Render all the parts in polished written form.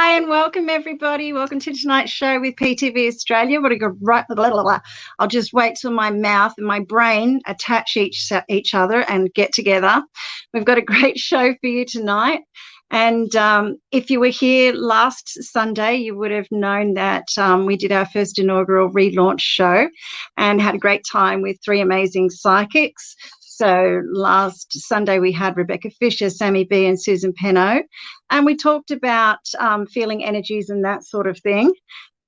Hi and welcome everybody. Welcome to tonight's show with PTV Australia. What a good right. I'll just wait till my mouth and my brain attach each other and get together. We've got a great show for you tonight. And if you were here last Sunday, you would have known that we did our first inaugural relaunch show and had a great time with three amazing psychics. So last Sunday we had Rebecca Fisher, Sammy B and Susan Penno, and we talked about feeling energies and that sort of thing.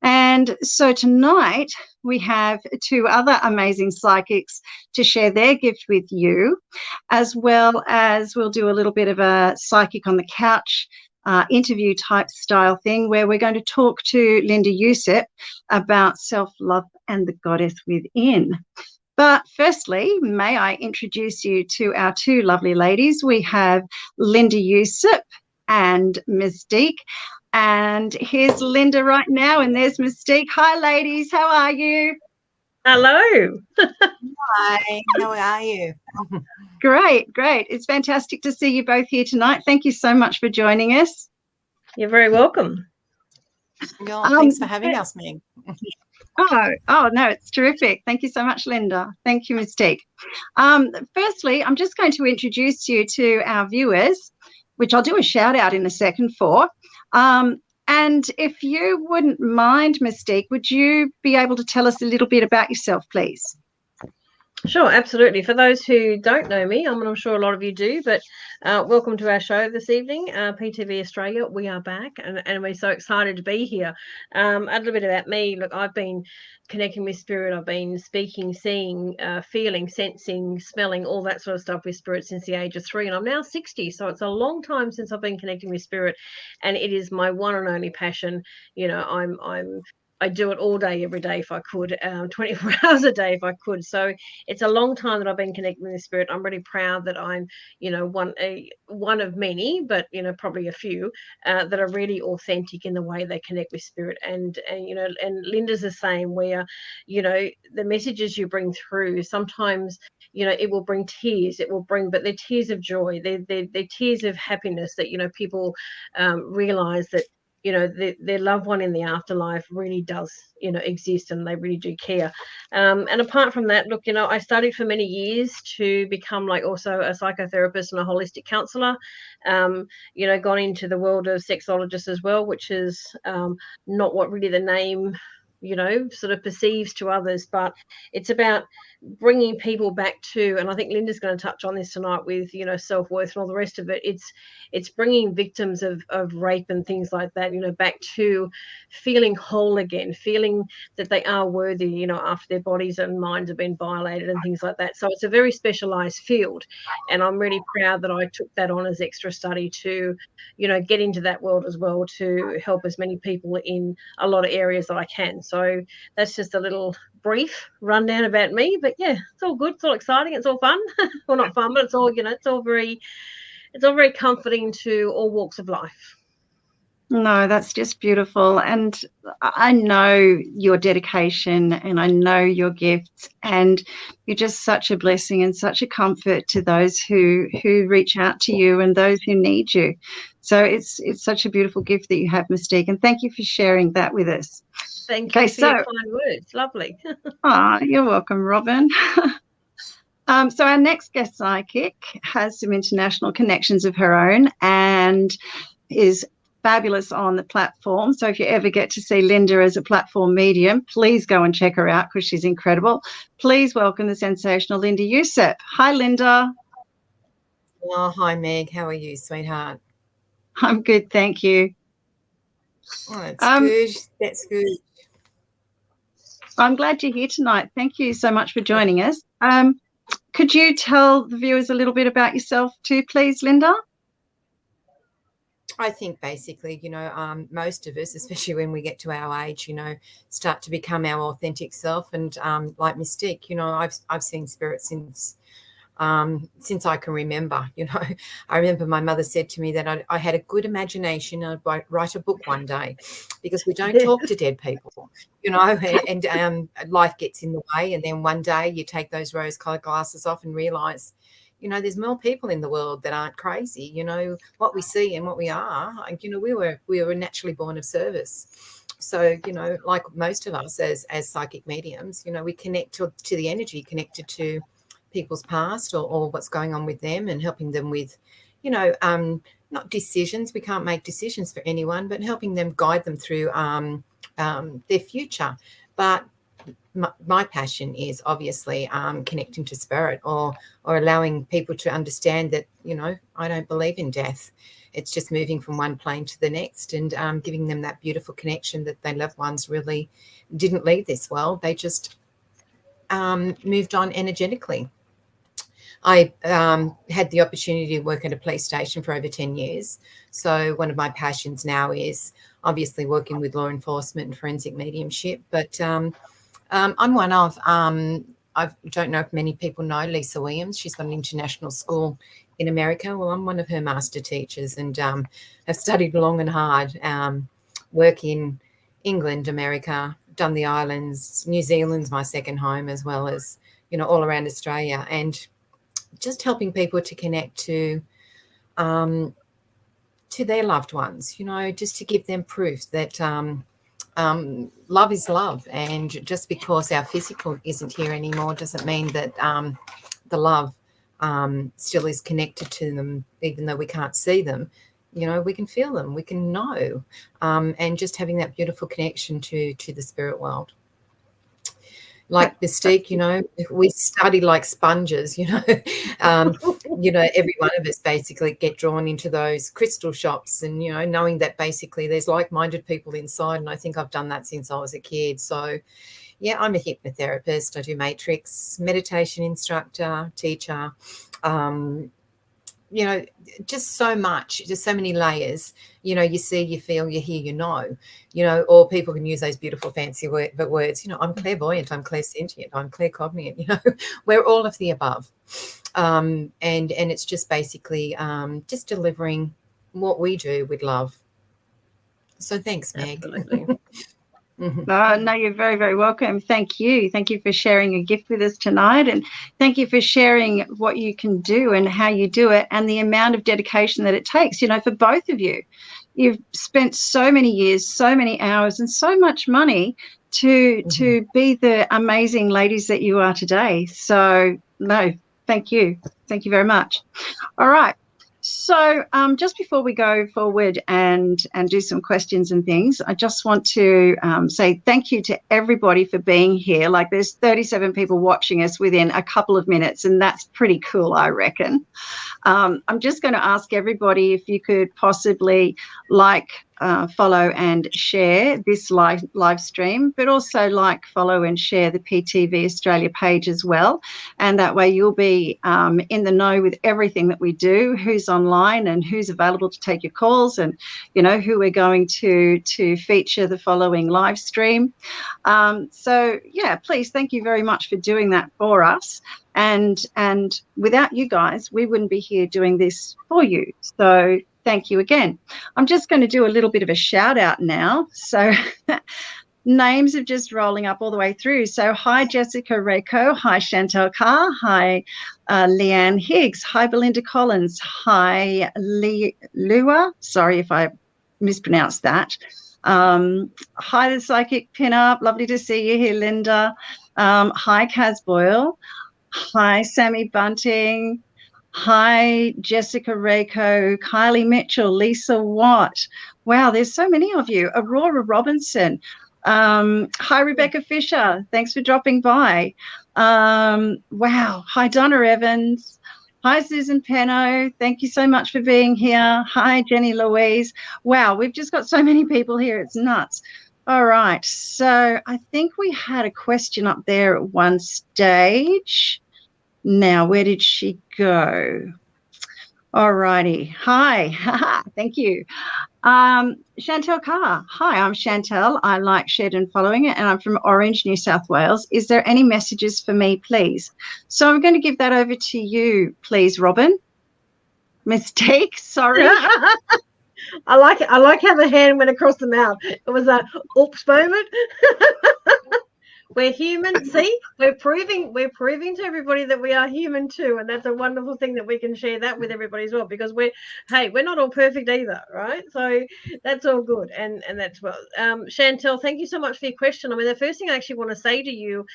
And so tonight we have two other amazing psychics to share their gift with you, as well as we'll do a little bit of a psychic on the couch interview type style thing where we're going to talk to Linda Yusip about self-love and the goddess within. But firstly, may I introduce you to our two lovely ladies. We have Linda Yusip and Mystique. And here's Linda right now, and there's Mystique. Hi, ladies. How are you? Hello. Hi. How are you? Great. It's fantastic to see you both here tonight. Thank you so much for joining us. You're very welcome. Thanks for having us, Meg. Oh, no, it's terrific. Thank you so much, Linda. Thank you, Mystique. Firstly, I'm just going to introduce you to our viewers, which I'll do a shout out in a second for. And if you wouldn't mind, Mystique, would you be able to tell us a little bit about yourself, please? Sure, absolutely. For those who don't know me, I'm sure a lot of you do, but welcome to our show this evening, PTV Australia. We are back, and we're so excited to be here. A little bit about me. Look, I've been connecting with spirit. I've been speaking, seeing, feeling, sensing, smelling, all that sort of stuff with spirit since the age of 3, and I'm now 60, so it's a long time since I've been connecting with spirit, and it is my one and only passion. You know, I do it all day, every day if I could, 24 hours a day if I could. So it's a long time that I've been connecting with the spirit. I'm really proud that I'm, one of many, but, probably a few that are really authentic in the way they connect with spirit. And Linda's the same where, the messages you bring through, sometimes, it will bring tears. But they're tears of joy. They're tears of happiness that, people realize that, their loved one in the afterlife really does, exist, and they really do care. And apart from that, look, I studied for many years to become also a psychotherapist and a holistic counsellor. Gone into the world of sexologist as well, which is not what really the name sort of perceives to others, but it's about bringing people back to, and I think Linda's going to touch on this tonight with, self-worth and all the rest of it. It's bringing victims of rape and things like that, back to feeling whole again, feeling that they are worthy, after their bodies and minds have been violated and things like that. So it's a very specialized field, and I'm really proud that I took that on as extra study to, get into that world as well, to help as many people in a lot of areas that I can. So that's just a little brief rundown about me, but yeah, it's all good, it's all exciting, it's all fun. Well, not fun, but it's all it's all very comforting to all walks of life. No, that's just beautiful. And I know your dedication and I know your gifts, and you're just such a blessing and such a comfort to those who reach out to you and those who need you. So it's such a beautiful gift that you have, Mystique, and thank you for sharing that with us. Thank you for your kind words. Lovely. You're welcome, Robin. So our next guest psychic has some international connections of her own and is fabulous on the platform. So if you ever get to see Linda as a platform medium, please go and check her out because she's incredible. Please welcome the sensational Linda Yusip. Hi, Linda. Oh, hi, Meg. How are you, sweetheart? I'm good, thank you. Oh, that's good. That's good. I'm glad you're here tonight. Thank you so much for joining us. Could you tell the viewers a little bit about yourself too, please, Linda? I think basically, most of us, especially when we get to our age, start to become our authentic self. And like Mystique, I've seen spirit since I can remember. I remember my mother said to me that I had a good imagination. I'd write a book one day, because we don't talk to dead people, and life gets in the way. And then one day you take those rose-colored glasses off and realise, you know, there's more people in the world that aren't crazy. You know, what we see and what we are, you know, we were naturally born of service. So, you know, like most of us as psychic mediums, you know, we connect to the energy connected to people's past or what's going on with them, and helping them with, you know, not decisions. We can't make decisions for anyone, but helping them, guide them through their future. But my passion is obviously connecting to spirit, or allowing people to understand that, you know, I don't believe in death. It's just moving from one plane to the next, and giving them that beautiful connection that their loved ones really didn't leave this world. They just moved on energetically. I had the opportunity to work at a police station for over 10 years. So one of my passions now is obviously working with law enforcement and forensic mediumship. But I'm one of, I don't know if many people know Lisa Williams. She's got an international school in America. Well, I'm one of her master teachers, and have studied long and hard, work in England, America, done the islands. New Zealand's my second home, as well as, you know, all around Australia, and just helping people to connect to their loved ones, you know, just to give them proof that love is love. And just because our physical isn't here anymore doesn't mean that the love still is connected to them, even though we can't see them. You know, we can feel them, we can know, and just having that beautiful connection to the spirit world. Like Mystique, you know, we study like sponges, you know. You know, every one of us basically get drawn into those crystal shops, and, you know, knowing that basically there's like-minded people inside. And I think I've done that since I was a kid. So, yeah, I'm a hypnotherapist. I do matrix, meditation instructor, teacher, you know, just so much, just so many layers. You know, you see, you feel, you hear, you know, or people can use those beautiful fancy words, you know, I'm clairvoyant, I'm clairsentient, I'm claircognient, you know, we're all of the above. And it's just basically just delivering what we do with love. So thanks, Meg. Absolutely. No, you're very, very welcome. Thank you. Thank you for sharing a gift with us tonight, and thank you for sharing what you can do and how you do it, and the amount of dedication that it takes, you know, for both of you. You've spent so many years, so many hours, and so much money to be the amazing ladies that you are today. So, no, thank you. Thank you very much. All right. So just before we go forward and do some questions and things, I just want to say thank you to everybody for being here. Like, there's 37 people watching us within a couple of minutes, and that's pretty cool, I reckon. I'm just going to ask everybody if you could possibly like, follow and share this live stream, but also like, follow and share the PTV Australia page as well. And that way you'll be in the know with everything that we do, who's online and who's available to take your calls, and, you know, who we're going to feature the following live stream. So, yeah, please, thank you very much for doing that for us. And without you guys, we wouldn't be here doing this for you. So thank you again. I'm just going to do a little bit of a shout out now. So names are just rolling up all the way through. So hi, Jessica Rako. Hi, Chantel Carr. Hi, Leanne Higgs. Hi, Belinda Collins. Hi, Lua. Sorry if I mispronounced that. Hi, the Psychic Pinup. Lovely to see you here, Linda. Hi, Kaz Boyle. Hi, Sammy Bunting. Hi, Jessica Rako, Kylie Mitchell, Lisa Watt. Wow, there's so many of you. Aurora Robinson. Hi, Rebecca Fisher. Thanks for dropping by. Wow. Hi, Donna Evans. Hi, Susan Penno. Thank you so much for being here. Hi, Jenny Louise. Wow, we've just got so many people here. It's nuts. All right. So I think we had a question up there at one stage. Now, where did she go? All righty. Hi. Thank you. Chantel Carr. Hi, I'm Chantel. I like, shared and following it, and I'm from Orange, New South Wales. Is there any messages for me, please? So I'm going to give that over to you, please, Robin. Mystique, sorry. I like how the hand went across the mouth. It was a oops moment. We're human. See, we're proving to everybody that we are human too, and that's a wonderful thing that we can share that with everybody as well. Because we're not all perfect either, right? So that's all good, and that's well. Chantel, thank you so much for your question. I mean, the first thing I actually want to say to you,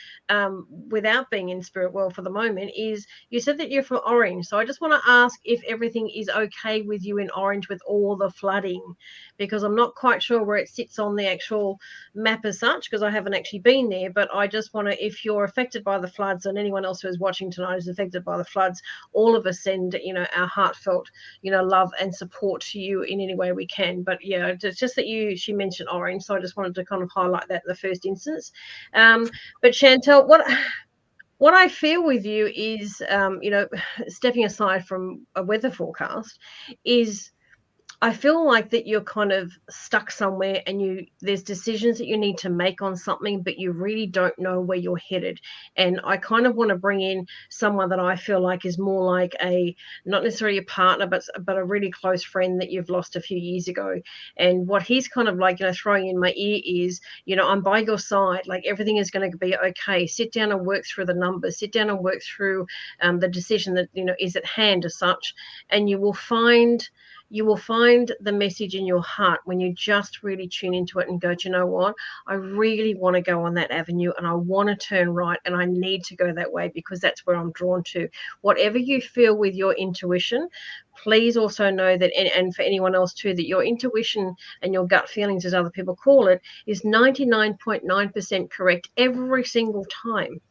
without being in spirit world for the moment, is you said that you're from Orange. So I just want to ask if everything is okay with you in Orange with all the flooding, because I'm not quite sure where it sits on the actual map as such, because I haven't actually been there. But I just want to, if you're affected by the floods, and anyone else who is watching tonight is affected by the floods, all of us send our heartfelt love and support to you in any way we can. But yeah, it's just that she mentioned Orange, so I just wanted to kind of highlight that in the first instance. But Chantel, what I feel with you is, stepping aside from a weather forecast, is I feel like that you're kind of stuck somewhere, and there's decisions that you need to make on something, but you really don't know where you're headed. And I kind of want to bring in someone that I feel like is more like not necessarily a partner, but a really close friend that you've lost a few years ago. And what he's kind of like, throwing in my ear is, I'm by your side. Like, everything is going to be okay. Sit down and work through the numbers. Sit down and work through the decision that, is at hand as such. And you will find the message in your heart when you just really tune into it and go, do you know what? I really want to go on that avenue, and I want to turn right, and I need to go that way because that's where I'm drawn to. Whatever you feel with your intuition, please also know that, and for anyone else too, that your intuition and your gut feelings, as other people call it, is 99.9% correct every single time.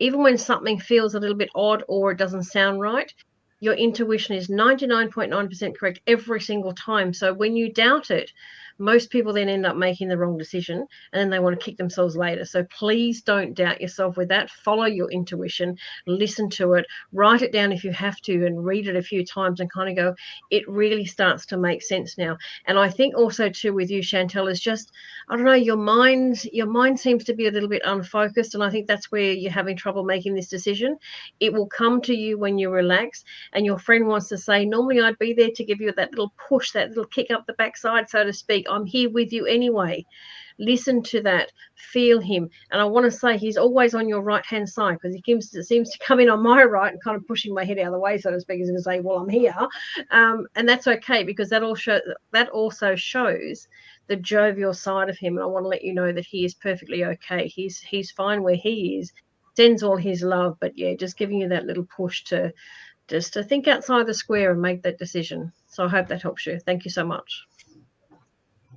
Even when something feels a little bit odd or it doesn't sound right, your intuition is 99.9% correct every single time. So when you doubt it, most people then end up making the wrong decision, and then they want to kick themselves later. So please don't doubt yourself with that. Follow your intuition, listen to it, write it down if you have to, and read it a few times and kind of go, it really starts to make sense now. And I think also too with you, Chantel, is just, I don't know, your mind seems to be a little bit unfocused, and I think that's where you're having trouble making this decision. It will come to you when you relax, and your friend wants to say, normally I'd be there to give you that little push, that little kick up the backside, so to speak. I'm here with you anyway. Listen to that, feel him. And I want to say he's always on your right hand side, because he seems to come in on my right and kind of pushing my head out of the way, so to speak. He's going to say, well, I'm here. And that's okay, because that also shows the jovial side of him. And I want to let you know that he is perfectly okay. He's fine where he is, sends all his love, but yeah, just giving you that little push to think outside the square and make that decision. So I hope that helps you. Thank you so much.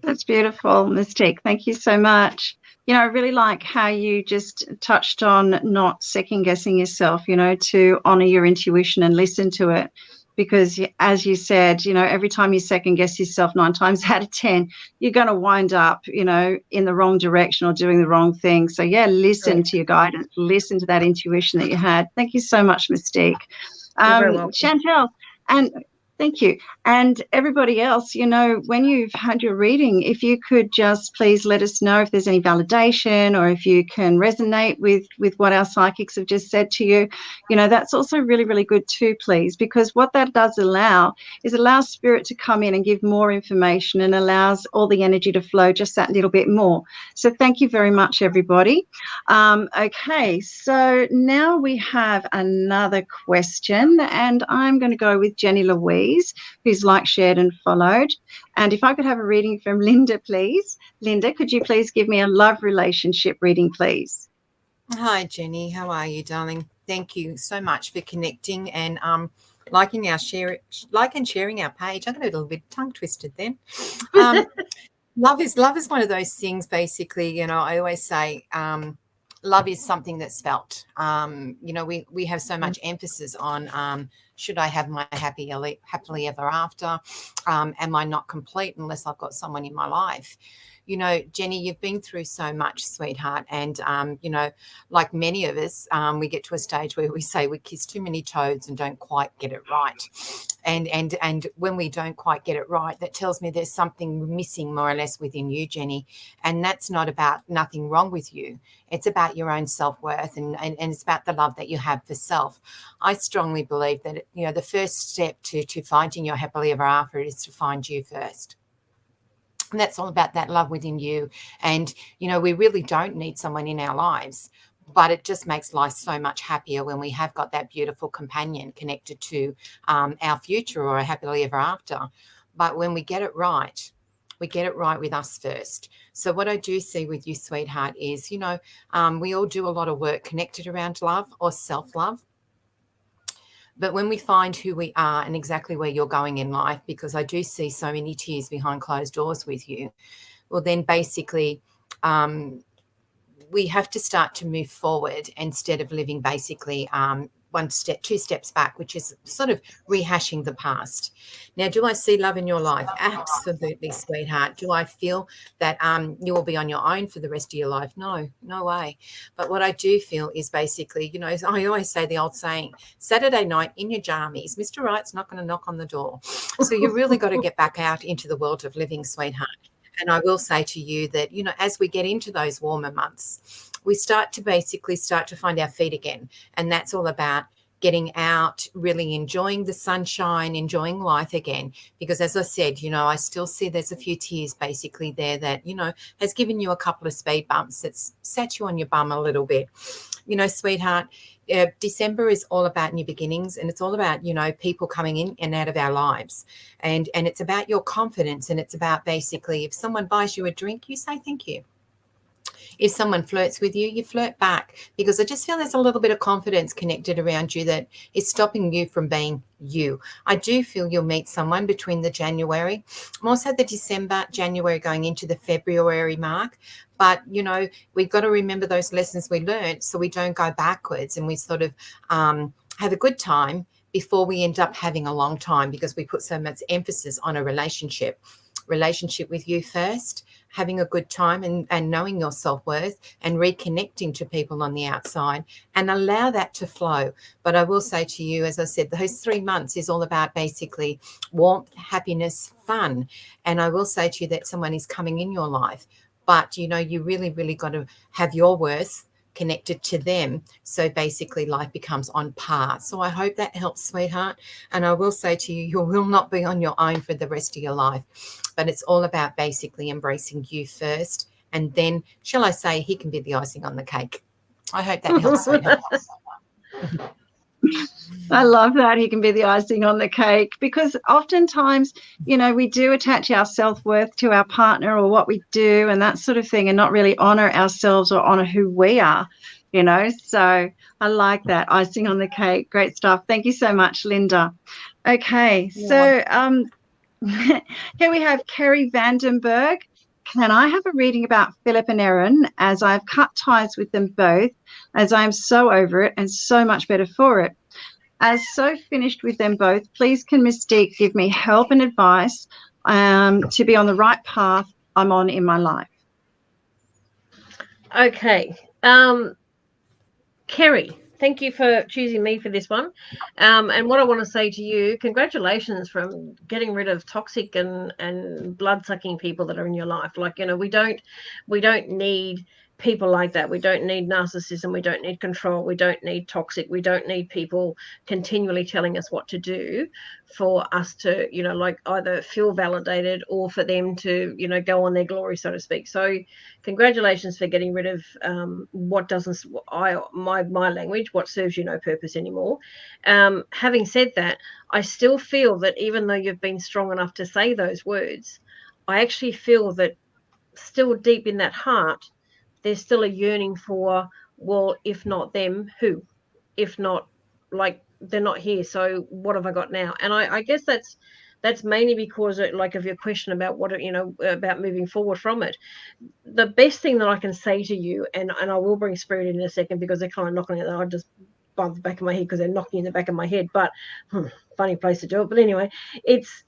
That's beautiful, Mystique. Thank you so much. I really like how you just touched on not second guessing yourself, to honor your intuition and listen to it. Because as you said, every time you second guess yourself 9 times out of 10, you're going to wind up, in the wrong direction or doing the wrong thing. So yeah, listen to your guidance, listen to that intuition that you had. Thank you so much, Mystique. You're very welcome. Chantel, and thank you. And everybody else, when you've had your reading, if you could just please let us know if there's any validation, or if you can resonate with what our psychics have just said to you. That's also really, really good too, please, because what that does allow spirit to come in and give more information, and allows all the energy to flow just that little bit more. So thank you very much, everybody. Okay, so now we have another question, and I'm going to go with Jenny Louise, who's liked, shared and followed. And if I could have a reading from Linda, please. Linda, could you please give me a love relationship reading, please? Hi, Jenny. How are you, darling? Thank you so much for connecting and liking and sharing our page. I got a little bit tongue twisted then. Love is one of those things, basically. I always say love is something that's felt. We have so much emphasis on should I have my happily ever after? Am I not complete unless I've got someone in my life? Jenny, you've been through so much, sweetheart. And, like many of us, we get to a stage where we say we kiss too many toads and don't quite get it right. And when we don't quite get it right, that tells me there's something missing more or less within you, Jenny. And that's not about nothing wrong with you. It's about your own self-worth, and it's about the love that you have for self. I strongly believe that, the first step to finding your happily ever after is to find you first. And that's all about that love within you. And, you know, we really don't need someone in our lives, but it just makes life so much happier when we have got that beautiful companion connected to our future or a happily ever after. But when we get it right, we get it right with us first. So what I do see with you, sweetheart, is, you know, we all do a lot of work connected around love or self-love. But when we find who we are and exactly where you're going in life, because I do see so many tears behind closed doors with you, well, then basically we have to start to move forward instead of living basically two steps back, which is sort of rehashing the past. Now, do I see love in your life? Absolutely, sweetheart. Do I feel that you will be on your own for the rest of your life? No, no way. But what I do feel is basically, you know, I always say the old saying, Saturday night in your jammies, Mr. Right's not going to knock on the door. So you really got to get back out into the world of living, sweetheart. And I will say to you that, you know, as we get into those warmer months, we start to find our feet again. And that's all about getting out, really enjoying the sunshine, enjoying life again. Because as I said, you know, I still see there's a few tears basically there that, you know, has given you a couple of speed bumps that's sat you on your bum a little bit. You know, sweetheart, December is all about new beginnings, and it's all about, you know, people coming in and out of our lives. And it's about your confidence, and it's about basically if someone buys you a drink, you say thank you. If someone flirts with you, you flirt back, because I just feel there's a little bit of confidence connected around you that is stopping you from being you. I do feel you'll meet someone between the January, also the December, January going into the February mark. But, you know, we've got to remember those lessons we learned so we don't go backwards and we sort of have a good time before we end up having a long time, because we put so much emphasis on a relationship with you first, having a good time and knowing your self-worth and reconnecting to people on the outside, and allow that to flow. But I will say to you, as I said, those 3 months is all about basically warmth, happiness, fun. And I will say to you that someone is coming in your life, but, you know, you really, really got to have your worth connected to them. So basically life becomes on par. So I hope that helps, sweetheart. And I will say to you, you will not be on your own for the rest of your life, but it's all about basically embracing you first. And then, shall I say, he can be the icing on the cake. I hope that helps, sweetheart. I love that. He can be the icing on the cake, because oftentimes, you know, we do attach our self-worth to our partner or what we do and that sort of thing, and not really honor ourselves or honor who we are, you know. So I like that. Icing on the cake. Great stuff. Thank you so much, Linda. Okay. So here we have Kerry Vandenberg. Can I have a reading about Philip and Erin, as I've cut ties with them both, as I am so over it and so much better for it? As so finished with them both, please can Mystique give me help and advice to be on the right path I'm on in my life? Okay. Kerry, thank you for choosing me for this one. And what I want to say to you, congratulations from getting rid of toxic and blood-sucking people that are in your life. Like, you know, we don't need people like that. We don't need narcissism. We don't need control. We don't need toxic. We don't need people continually telling us what to do for us to, you know, like either feel validated or for them to, you know, go on their glory, so to speak. So congratulations for getting rid of what doesn't, my language, what serves you no purpose anymore. Having said that, I still feel that even though you've been strong enough to say those words, I actually feel that still deep in that heart, there's still a yearning for, well, if not them, who? If not, like, they're not here, so what have I got now? And I guess that's mainly because, like, of your question about what, you know, about moving forward from it. The best thing that I can say to you, and I will bring spirit in a second, because they're kind of knocking it, I just bump the back of my head because they're knocking in the back of my head, but funny place to do it. But anyway, it's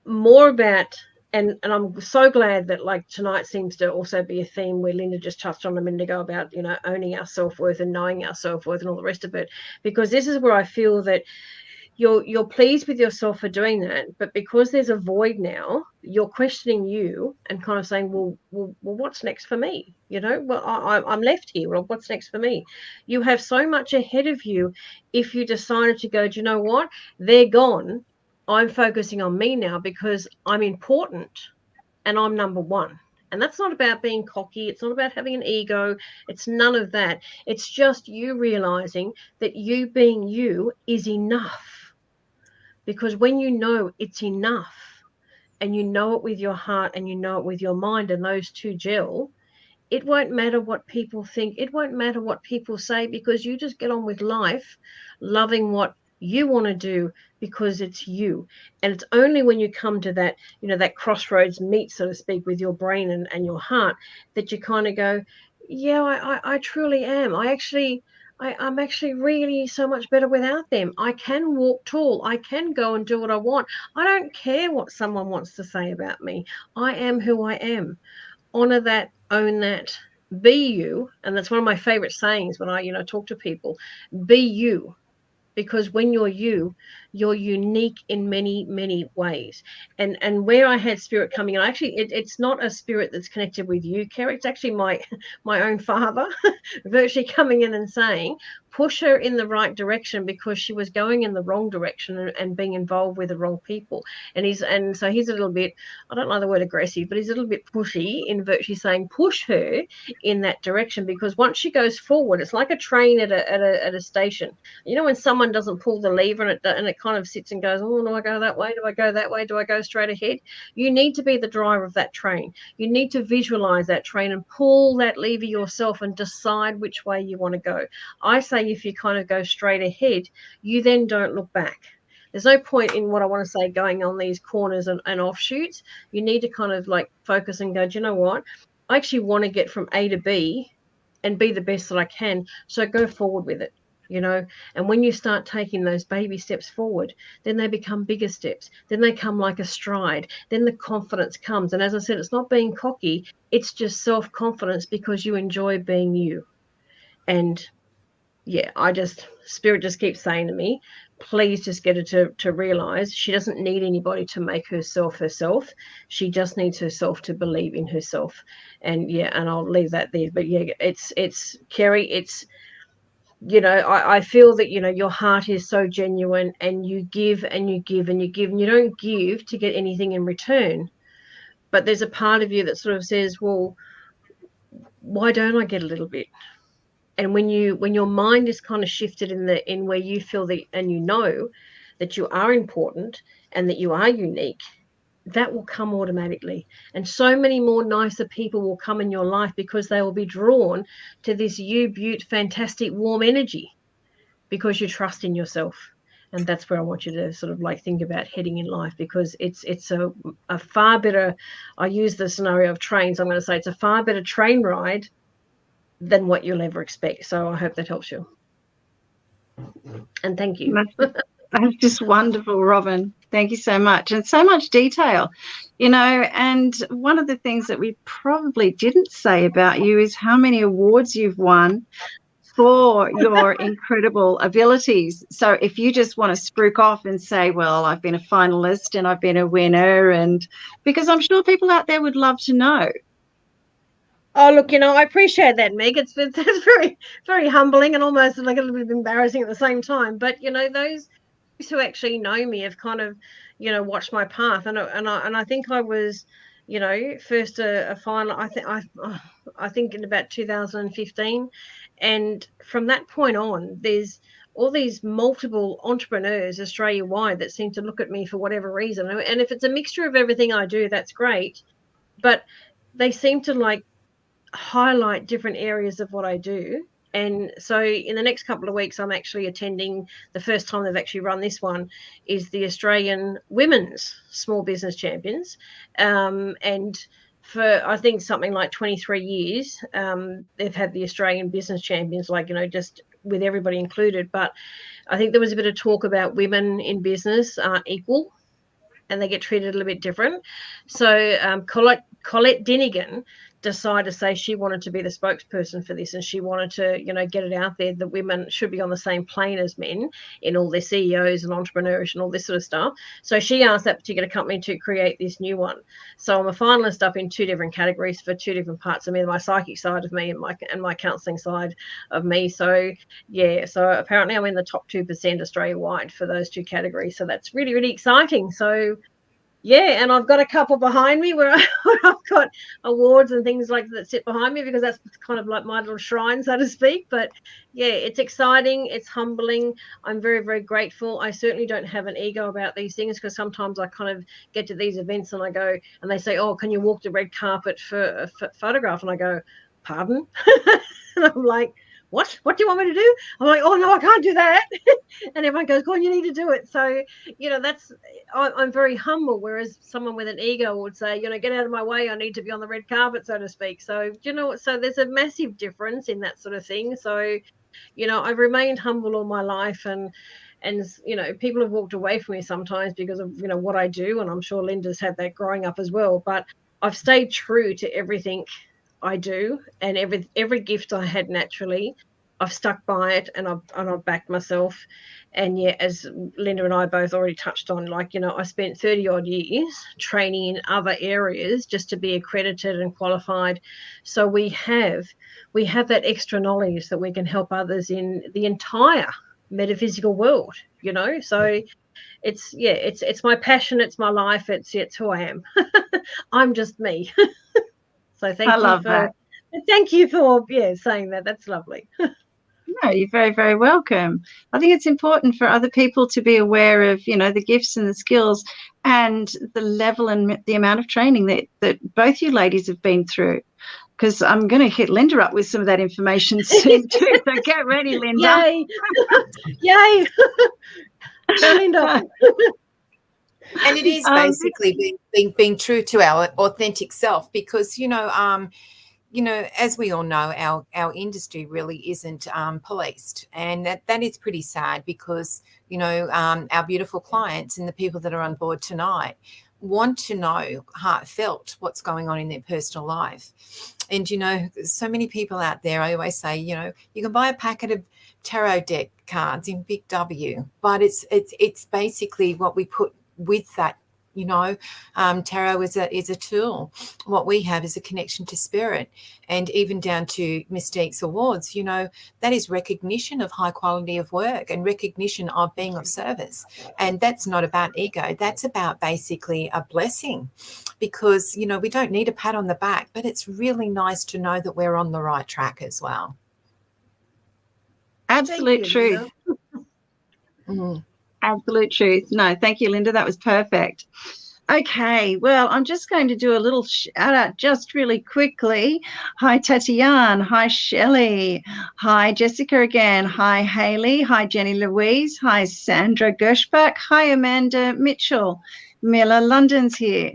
more about, and I'm so glad that, like, tonight seems to also be a theme where Linda just touched on a minute ago about, you know, owning our self-worth and knowing our self-worth and all the rest of it, because this is where I feel that you're pleased with yourself for doing that, but because there's a void now, you're questioning you and kind of saying, well, what's next for me? You know, well, I'm left here. Well, what's next for me? You have so much ahead of you. If you decided to go, do you know what? They're gone. I'm focusing on me now because I'm important and I'm number one. And that's not about being cocky. It's not about having an ego. It's none of that. It's just you realizing that you being you is enough. Because when you know it's enough, and you know it with your heart and you know it with your mind, and those two gel, it won't matter what people think. It won't matter what people say, because you just get on with life, loving what you want to do because it's you. And it's only when you come to that, that crossroads meet, so to speak, with your brain and your heart, that you kind of go, yeah, I truly am. I'm actually really so much better without them. I can walk tall. I can go and do what I want. I don't care what someone wants to say about me. I am who I am. Honor that, own that, be you. And that's one of my favorite sayings when I, talk to people. Be you. Because when you're you're unique in many, many ways. And where I had spirit coming in, actually, it's not a spirit that's connected with you, Kerry. It's actually my own father virtually coming in and saying, push her in the right direction, because she was going in the wrong direction and being involved with the wrong people. And so he's a little bit, I don't like the word aggressive, but he's a little bit pushy in virtually saying, push her in that direction, because once she goes forward, it's like a train at a station. When someone doesn't pull the lever and it kind of sits and goes, oh, do I go that way? Do I go that way? Do I go straight ahead? You need to be the driver of that train. You need to visualize that train and pull that lever yourself and decide which way you want to go. I say if you kind of go straight ahead, you then don't look back. There's no point in what I want to say going on these corners and offshoots. You need to kind of like focus and go, do you know what? I actually want to get from A to B and be the best that I can. So go forward with it. And when you start taking those baby steps forward, then they become bigger steps. Then they come like a stride. Then the confidence comes. And as I said, it's not being cocky. It's just self-confidence, because you enjoy being you. And yeah, Spirit just keeps saying to me, please just get her to realize she doesn't need anybody to make herself. She just needs herself to believe in herself. And yeah, and I'll leave that there. But yeah, it's Kerry, I feel that, your heart is so genuine, and you give and you give and you give, and you don't give to get anything in return. But there's a part of you that sort of says, well, why don't I get a little bit? And when your mind is kind of shifted in where you feel that, and that you are important and that you are unique, that will come automatically. And so many more nicer people will come in your life, because they will be drawn to this beaut, fantastic, warm energy, because you trust in yourself. And that's where I want you to sort of like think about heading in life, because it's a far better, I use the scenario of trains, I'm going to say it's a far better train ride than what you'll ever expect. So I hope that helps you. And thank you. That's just wonderful, Robin. Thank you so much. And so much detail, and one of the things that we probably didn't say about you is how many awards you've won for your incredible abilities. So if you just want to spruik off and say, well, I've been a finalist and I've been a winner, and because I'm sure people out there would love to know. Oh, look, I appreciate that, Meg. It's very, very humbling and almost like a little bit embarrassing at the same time. But, those who actually know me have kind of, watched my path. And I think I was, first a final, I think in about 2015. And from that point on, there's all these multiple entrepreneurs Australia-wide that seem to look at me for whatever reason. And if it's a mixture of everything I do, that's great. But they seem to like highlight different areas of what I do. And so in the next couple of weeks, I'm actually attending, the first time they've actually run this one, is the Australian Women's Small Business Champions. And for, I think, something like 23 years, they've had the Australian Business Champions, like, just with everybody included. But I think there was a bit of talk about women in business aren't equal, and they get treated a little bit different. So Colette Dinnigan decided to say she wanted to be the spokesperson for this, and she wanted to, get it out there that women should be on the same plane as men in all their CEOs and entrepreneurs and all this sort of stuff. So she asked that particular company to create this new one. So I'm a finalist up in 2 different categories for 2 different parts of me, my psychic side of me and my counselling side of me. So yeah, so apparently I'm in the top 2% Australia-wide for those 2 categories. So that's really, really exciting. So Yeah, and I've got a couple behind me where I've got awards and things like that sit behind me, because that's kind of like my little shrine, so to speak. But yeah, it's exciting. It's humbling. I'm very, very grateful. I certainly don't have an ego about these things, because sometimes I kind of get to these events and I go, and they say, oh, can you walk the red carpet for a photograph? And I go, pardon? And I'm like, what do you want me to do? I'm like, oh no, I can't do that. And everyone goes, oh, you need to do it. So that's, I'm very humble, whereas someone with an ego would say, get out of my way, I need to be on the red carpet, so to speak. So so there's a massive difference in that sort of thing. So I've remained humble all my life, and people have walked away from me sometimes because of what I do, and I'm sure Linda's had that growing up as well, but I've stayed true to everything I do, and every gift I had naturally, I've stuck by it, and I've backed myself. And yeah, as Linda and I both already touched on, I spent 30 odd years training in other areas just to be accredited and qualified. So we have that extra knowledge that we can help others in the entire metaphysical world, so it's my passion, it's my life, it's who I am. I'm just me. So thank you for saying that. That's lovely. No, you're very, very welcome. I think it's important for other people to be aware of, the gifts and the skills and the level and the amount of training that both you ladies have been through. Because I'm going to hit Linda up with some of that information soon too. So get ready, Linda. Yay! Yay! Go, Linda. And it is basically being true to our authentic self, because as we all know, our industry really isn't policed, and that is pretty sad, because our beautiful clients and the people that are on board tonight want to know heartfelt what's going on in their personal life. And so many people out there, I always say, you can buy a packet of tarot deck cards in Big W, but it's basically what we put with that. Tarot is a tool. What we have is a connection to spirit, and even down to Mystique's awards, that is recognition of high quality of work and recognition of being of service. And that's not about ego. That's about basically a blessing, because, we don't need a pat on the back, but it's really nice to know that we're on the right track as well. Absolute truth. Absolute truth. No, thank you, Linda. That was perfect. Okay, well, I'm just going to do a little shout out just really quickly. Hi, Tatiana. Hi, Shelley. Hi, Jessica again. Hi, Haley. Hi, Jenny Louise. Hi, Sandra Gershbach. Hi, Amanda Mitchell. Mila London's here.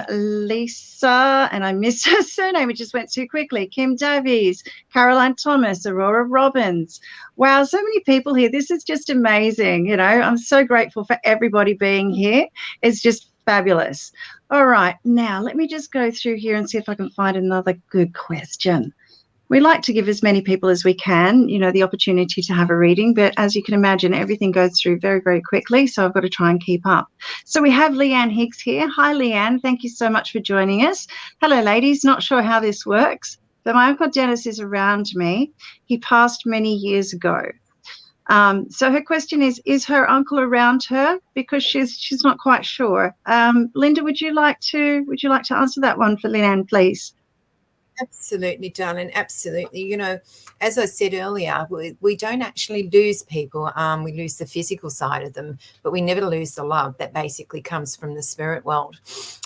Lisa, and I missed her surname, it just went too quickly. Kim Davies, Caroline Thomas, Aurora Robbins. Wow, so many people here. This is just amazing. I'm so grateful for everybody being here. It's just fabulous. All right, now let me just go through here and see if I can find another good question. We like to give as many people as we can, the opportunity to have a reading. But as you can imagine, everything goes through very, very quickly. So I've got to try and keep up. So we have Leanne Higgs here. Hi, Leanne. Thank you so much for joining us. Hello, ladies. Not sure how this works, but my Uncle Dennis is around me. He passed many years ago. So her question is her uncle around her? Because she's not quite sure. Linda, would you like to answer that one for Leanne, please? Absolutely, darling. Absolutely. As I said earlier, we don't actually lose people. We lose the physical side of them, but we never lose the love that basically comes from the spirit world.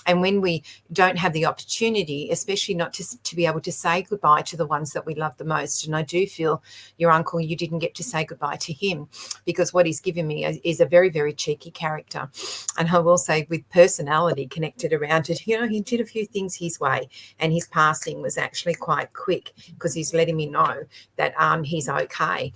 And when we don't have the opportunity, especially not to be able to say goodbye to the ones that we love the most, and I do feel your uncle, you didn't get to say goodbye to him, because what he's given me is a very, very cheeky character. And I will say, with personality connected around it, he did a few things his way, and his passing was actually quite quick, because he's letting me know that he's okay.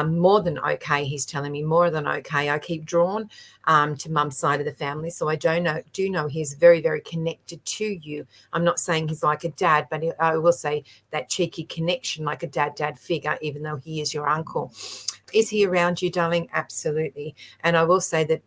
More than okay, he's telling me, more than okay. I keep drawn to mum's side of the family, so I do know he's very, very connected to you. I'm not saying he's like a dad, but I will say that cheeky connection, like a dad figure, even though he is your uncle. Is he around you, darling? Absolutely. And I will say that,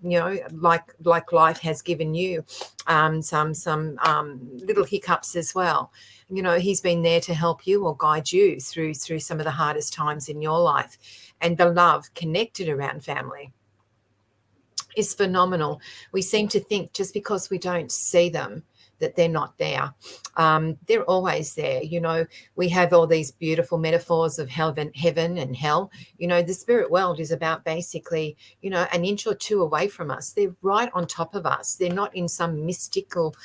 like life has given you some little hiccups as well. He's been there to help you or guide you through some of the hardest times in your life. And the love connected around family is phenomenal. We seem to think just because we don't see them that they're not there. They're always there. You know, we have all these beautiful metaphors of heaven and hell. You know, the spirit world is about basically, you know, an inch or two away from us. They're right on top of us. They're not in some mystical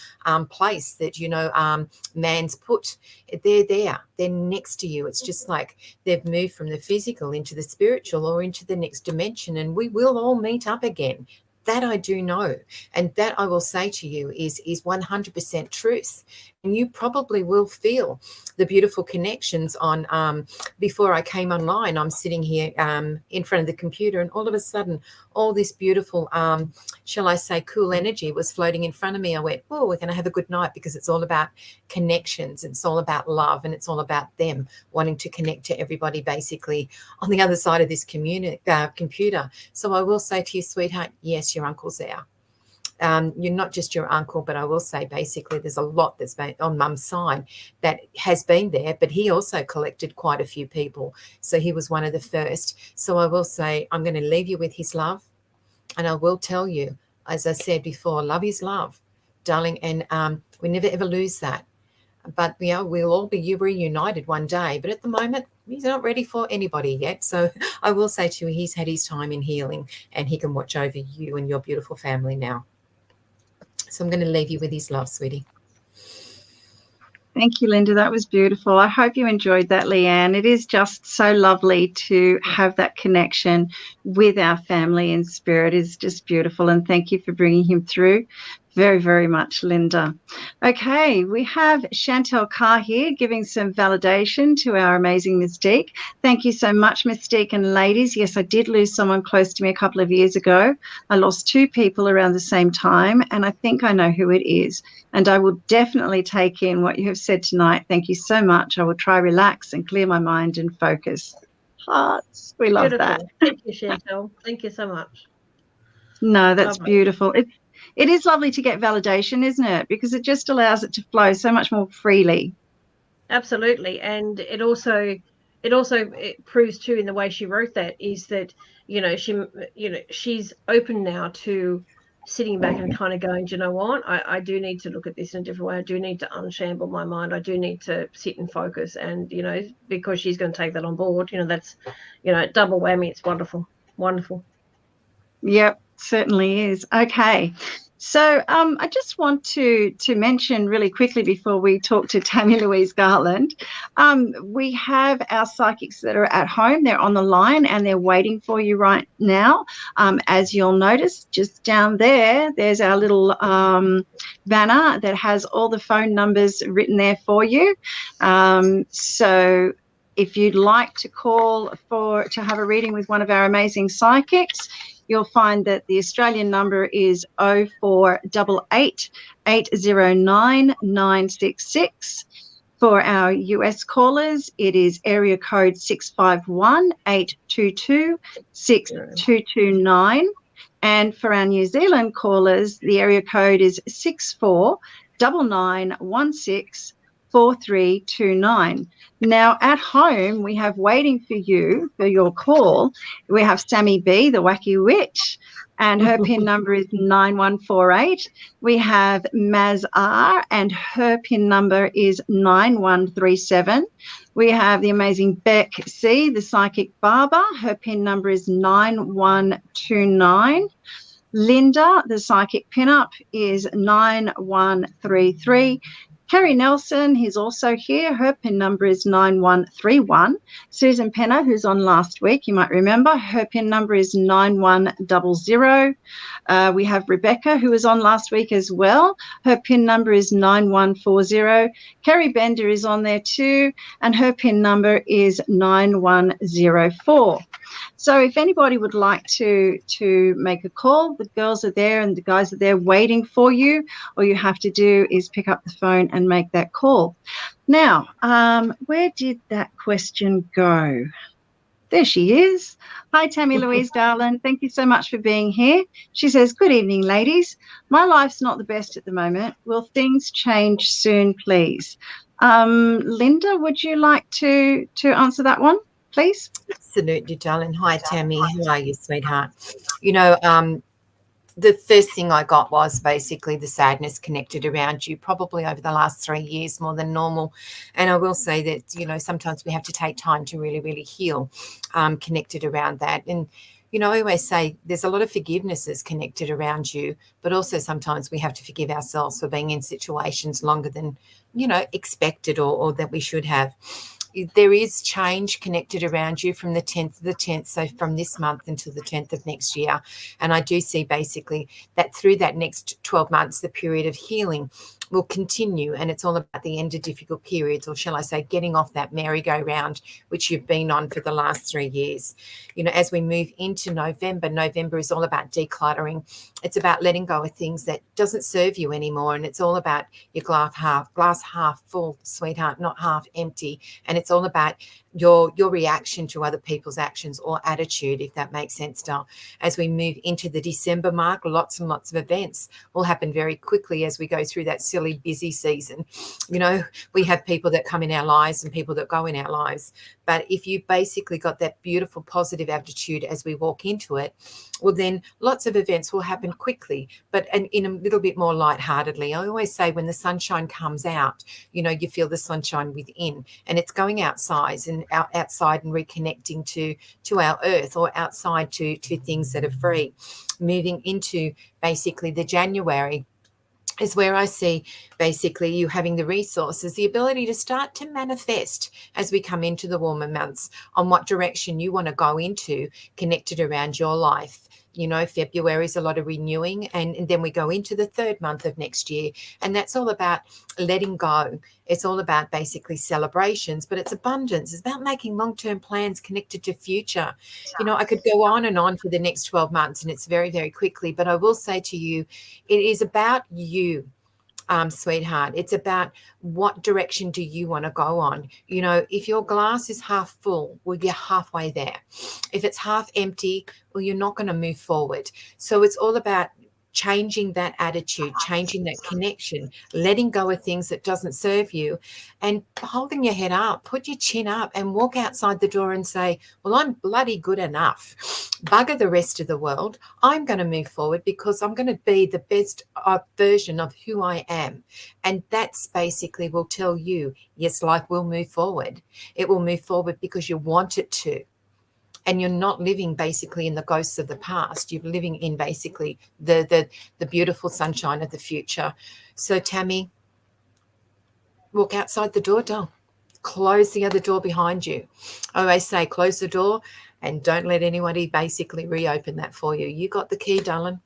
place that, you know, man's put. They're there. They're next to you. It's just like they've moved from the physical into the spiritual or into the next dimension, and we will all meet up again. That I do know, and that I will say to you is 100% truth. And you probably will feel the beautiful connections on. Before I came online, I'm sitting here in front of the computer, and all of a sudden, all this beautiful, shall I say, cool energy was floating in front of me. I went, oh, we're going to have a good night, because it's all about connections. It's all about love, and it's all about them wanting to connect to everybody basically on the other side of this computer. So I will say to you, sweetheart, yes, your uncle's there. You're not just your uncle, but I will say basically there's a lot that's been on Mum's side that has been there, but he also collected quite a few people. So he was one of the first. So I will say I'm going to leave you with his love. And I will tell you, as I said before, love is love, darling. And we never, ever lose that. But, you know, we'll all be reunited one day. But at the moment, he's not ready for anybody yet. So I will say to you, he's had his time in healing, and he can watch over you and your beautiful family now. So I'm going to leave you with his love, sweetie. Thank you, Linda. That was beautiful. I hope you enjoyed that, Leanne. It is just so lovely to have that connection with our family in spirit. It's just beautiful. And thank you for bringing him through. Very, very much, Linda. Okay, we have Chantel Carr here giving some validation to our amazing Mystique. Thank you so much, Mystique. And ladies, yes, I did lose someone close to me a couple of years ago. I lost 2 people around the same time, and I think I know who it is. And I will definitely take in what you have said tonight. Thank you so much. I will try relax and clear my mind and focus. Hearts. We love Beautiful. that. Thank you, Chantel. Thank you so much. No, that's Lovely. beautiful. It is lovely to get validation, isn't it? Because it just allows it to flow so much more freely. Absolutely. And it also proves too, in the way she wrote that, is that, she's open now to sitting back and kind of going, do you know what? I do need to look at this in a different way. I do need to unshamble my mind. I do need to sit and focus. And, because she's going to take that on board, that's, double whammy. It's wonderful. Wonderful. Yep, certainly is. Okay. So I just want to mention really quickly before we talk to Tammy Louise Garland, we have our psychics that are at home. They're on the line and they're waiting for you right now. As you'll notice, just down there's our little banner that has all the phone numbers written there for you. So if you'd like to call to have a reading with one of our amazing psychics, you'll find that the Australian number is 0488 809 966. For our US callers, it is area code 651 822 6229. And for our New Zealand callers, the area code is 64 9916 4329. Now, at home, we have waiting for you for your call. We have Sammy B, the Wacky Witch, and her PIN number is 9148. We have Maz R, and her PIN number is 9137. We have the amazing Beck C, the Psychic Barber. Her PIN number is 9129. Linda, the Psychic Pinup, is 9133. Kerry Nelson, he's also here. Her PIN number is 9131. Susan Penner, who's on last week, you might remember, her PIN number is 9100. We have Rebecca, who was on last week as well. Her PIN number is 9140. Kerry Bender is on there too, and her PIN number is 9104. So if anybody would like to make a call, the girls are there and the guys are there waiting for you. All you have to do is pick up the phone and make that call. Now, where did that question go? There she is. Hi, Tammy Louise, darling. Thank you so much for being here. She says, good evening, ladies. My life's not the best at the moment. Will things change soon, please? Linda, would you like to answer that one, please? Absolutely, darling. Hi, Tammy. How are you, sweetheart? the first thing I got was basically the sadness connected around you, probably over the last 3 years more than normal. And I will say that, you know, sometimes we have to take time to really, really heal connected around that. And, you know, I always say there's a lot of forgivenesses connected around you, but also sometimes we have to forgive ourselves for being in situations longer than, you know, expected or that we should have. There is change connected around you from the 10th to the 10th, so from this month until the 10th of next year. And I do see basically that through that next 12 months, the period of healing will continue, and it's all about the end of difficult periods, or shall I say, getting off that merry-go-round which you've been on for the last 3 years. You know, as we move into November, November is all about decluttering. It's about letting go of things that doesn't serve you anymore, and it's all about your glass half full, sweetheart, not half empty. And it's all about your reaction to other people's actions or attitude, if that makes sense, Dal. As we move into the December mark, lots and lots of events will happen very quickly as we go through that silly busy season. You know, we have people that come in our lives and people that go in our lives. But if you basically got that beautiful positive attitude as we walk into it, well, then lots of events will happen quickly, but in a little bit more lightheartedly. I always say when the sunshine comes out, you know, you feel the sunshine within, and it's going outside and reconnecting to our earth, or outside to things that are free. Moving into basically the January is where I see basically you having the resources, the ability to start to manifest as we come into the warmer months on what direction you want to go into, connected around your life. You know, February is a lot of renewing, and then we go into the 3rd month of next year, and that's all about letting go. It's all about basically celebrations, but it's abundance. It's about making long-term plans connected to future. You know, I could go on and on for the next 12 months, and it's very, very quickly, but I will say to you, it is about you. Sweetheart, it's about what direction do you want to go on. You know, if your glass is half full, well, you're halfway there. If it's half empty, well, you're not going to move forward. So it's all about changing that attitude, changing that connection, letting go of things that doesn't serve you, and holding your head up, put your chin up, and walk outside the door and say, well, I'm bloody good enough. Bugger the rest of the world. I'm going to move forward because I'm going to be the best version of who I am. And that's basically will tell you, yes, life will move forward. It will move forward because you want it to. And you're not living basically in the ghosts of the past. You're living in basically the beautiful sunshine of the future. So, Tammy, walk outside the door, darling. Close the other door behind you. I always say close the door and don't let anybody basically reopen that for you. You got the key, darling.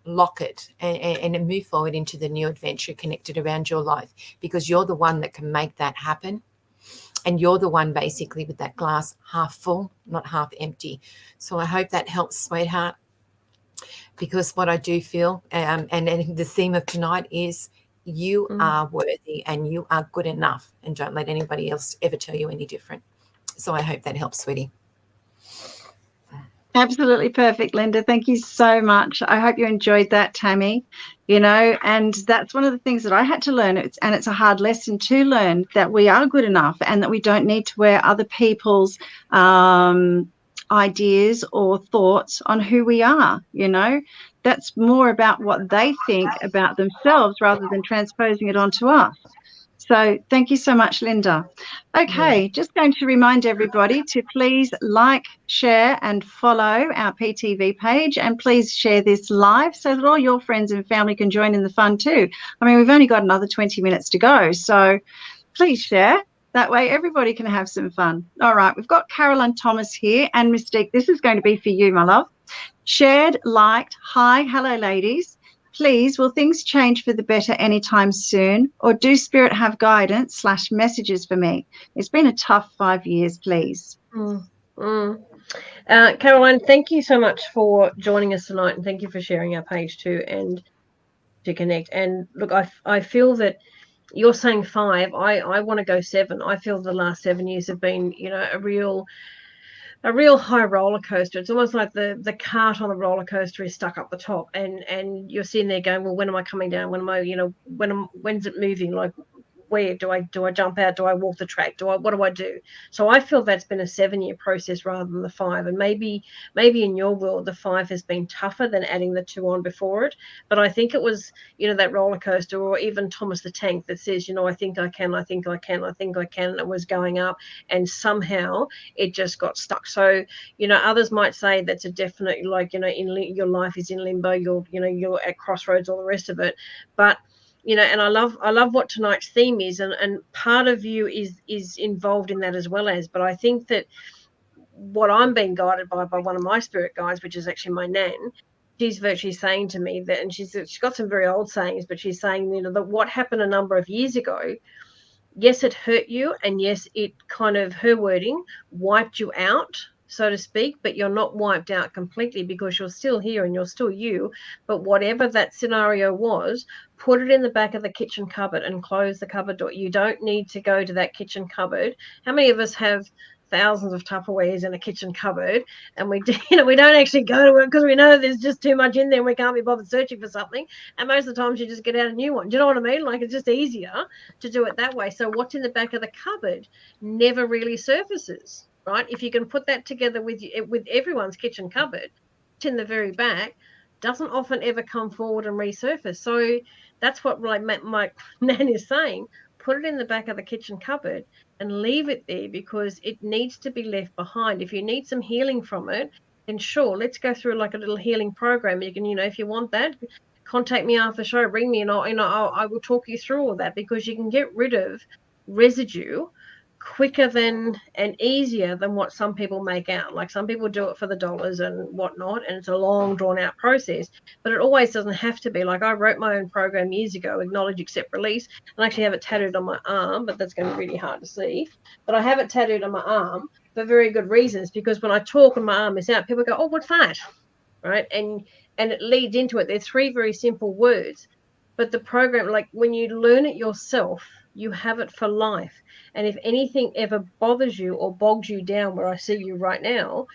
Lock it and move forward into the new adventure connected around your life, because you're the one that can make that happen. And you're the one basically with that glass half full, not half empty. So I hope that helps, sweetheart, because what I do feel, and the theme of tonight is you are worthy and you are good enough, and don't let anybody else ever tell you any different. So I hope that helps, sweetie. Absolutely perfect, Linda. Thank you so much. I hope you enjoyed that, Tammy. You know, and that's one of the things that I had to learn. It's a hard lesson to learn, that we are good enough and that we don't need to wear other people's ideas or thoughts on who we are. You know, that's more about what they think about themselves rather than transposing it onto us. So thank you so much, Linda. Okay, just going to remind everybody to please like, share and follow our PTV page, and please share this live so that all your friends and family can join in the fun too. I mean, we've only got another 20 minutes to go, so please share. That way everybody can have some fun. All right, we've got Caroline Thomas here, and Mystique, this is going to be for you, my love. Shared, liked, hi, hello ladies. Please, will things change for the better anytime soon, or do Spirit have guidance / messages for me? It's been a tough 5 years, please. Caroline, thank you so much for joining us tonight, and thank you for sharing our page too, and to connect. And look, I feel that you're saying 5. I want to go 7. I feel the last 7 years have been, you know, a real high roller coaster. It's almost like the cart on the roller coaster is stuck up the top, and you're sitting there going, well, when am I coming down? When am I, you know, when's it moving? Like, where do I jump out? Do I walk the track? What do I do? So I feel that's been a 7-year process rather than the 5. And maybe in your world, the 5 has been tougher than adding the 2 on before it. But I think it was, that roller coaster, or even Thomas the Tank that says, I think I can, and it was going up, and somehow it just got stuck. So, others might say that's a definite, like, your life is in limbo, you're at crossroads, all the rest of it. But and I love what tonight's theme is, and part of you is involved in that as well as. But I think that what I'm being guided by one of my spirit guides, which is actually my nan, she's virtually saying to me that, and she's got some very old sayings, but she's saying, that what happened a number of years ago, yes, it hurt you, and yes, it kind of, her wording, wiped you out, so to speak, but you're not wiped out completely, because you're still here and you're still you. But whatever that scenario was, put it in the back of the kitchen cupboard and close the cupboard door. You don't need to go to that kitchen cupboard. How many of us have thousands of Tupperwares in a kitchen cupboard, and we don't actually go to it because we know there's just too much in there and we can't be bothered searching for something, and most of the times you just get out a new one. Do you know what I mean? Like, it's just easier to do it that way. So what's in the back of the cupboard never really surfaces, right? If you can put that together with everyone's kitchen cupboard, in the very back doesn't often ever come forward and resurface. So that's what, like, my nan is saying, put it in the back of the kitchen cupboard and leave it there, because it needs to be left behind. If you need some healing from it, then sure, let's go through like a little healing program. You can, if you want that, contact me after the show, ring me, and I will talk you through all that, because you can get rid of residue quicker than and easier than what some people make out. Like, some people do it for the dollars and whatnot, and it's a long drawn out process, but it always doesn't have to be. Like, I wrote my own program years ago, Acknowledge, Accept, Release, and I actually have it tattooed on my arm, but that's going to be really hard to see. But I have it tattooed on my arm for very good reasons, because when I talk and my arm is out, people go, oh, what's that? Right? And it leads into it. They're 3 very simple words, but the program, like, when you learn it yourself, you have it for life. And if anything ever bothers you or bogs you down where I see you right now,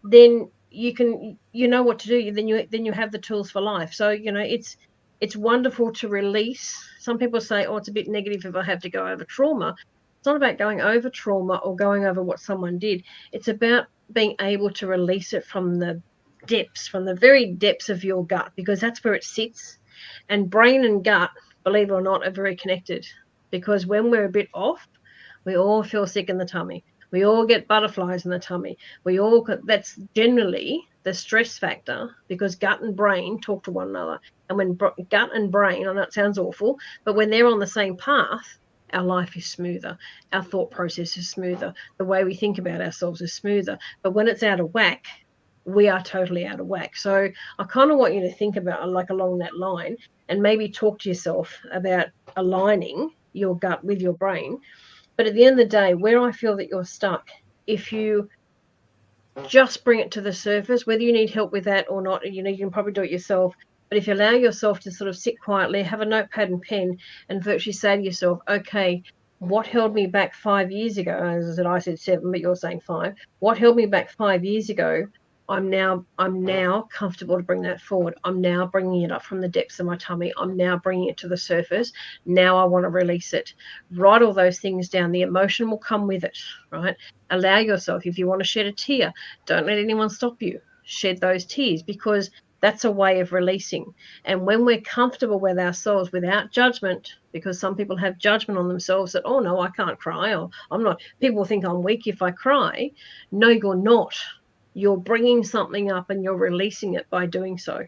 then you know what to do. Then you have the tools for life. So, it's wonderful to release. Some people say, oh, it's a bit negative if I have to go over trauma. It's not about going over trauma or going over what someone did. It's about being able to release it from the depths, from the very depths of your gut, because that's where it sits. And brain and gut, believe it or not, are very connected, because when we're a bit off, we all feel sick in the tummy. We all get butterflies in the tummy. That's generally the stress factor, because gut and brain talk to one another. And when gut and brain, I know it sounds awful, but when they're on the same path, our life is smoother. Our thought process is smoother. The way we think about ourselves is smoother. But when it's out of whack, we are totally out of whack. So I kind of want you to think about, like, along that line, and maybe talk to yourself about aligning your gut with your brain. But at the end of the day, where I feel that you're stuck, if you just bring it to the surface, whether you need help with that or not, you can probably do it yourself. But if you allow yourself to sort of sit quietly, have a notepad and pen, and virtually say to yourself, okay, what held me back 5 years ago? As I said 7, but you're saying 5. What held me back 5 years ago? I'm now comfortable to bring that forward. I'm now bringing it up from the depths of my tummy. I'm now bringing it to the surface. Now I want to release it. Write all those things down. The emotion will come with it, right? Allow yourself, if you want to shed a tear, don't let anyone stop you. Shed those tears, because that's a way of releasing. And when we're comfortable with ourselves without judgment, because some people have judgment on themselves that, oh, no, I can't cry, or I'm not. People think I'm weak if I cry. No, you're not. You're bringing something up and you're releasing it by doing so,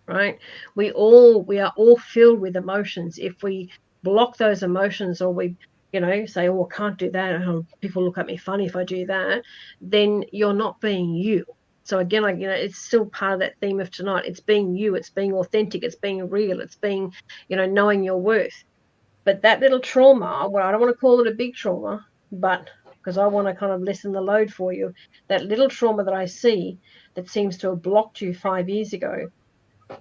right? We are all filled with emotions. If we block those emotions, or we, say, oh, I can't do that, oh, people look at me funny if I do that, then you're not being you. So again, it's still part of that theme of tonight. It's being you. It's being authentic. It's being real. It's being, knowing your worth. But that little trauma, well, I don't want to call it a big trauma, but because I want to kind of lessen the load for you, that little trauma that I see that seems to have blocked you 5 years ago,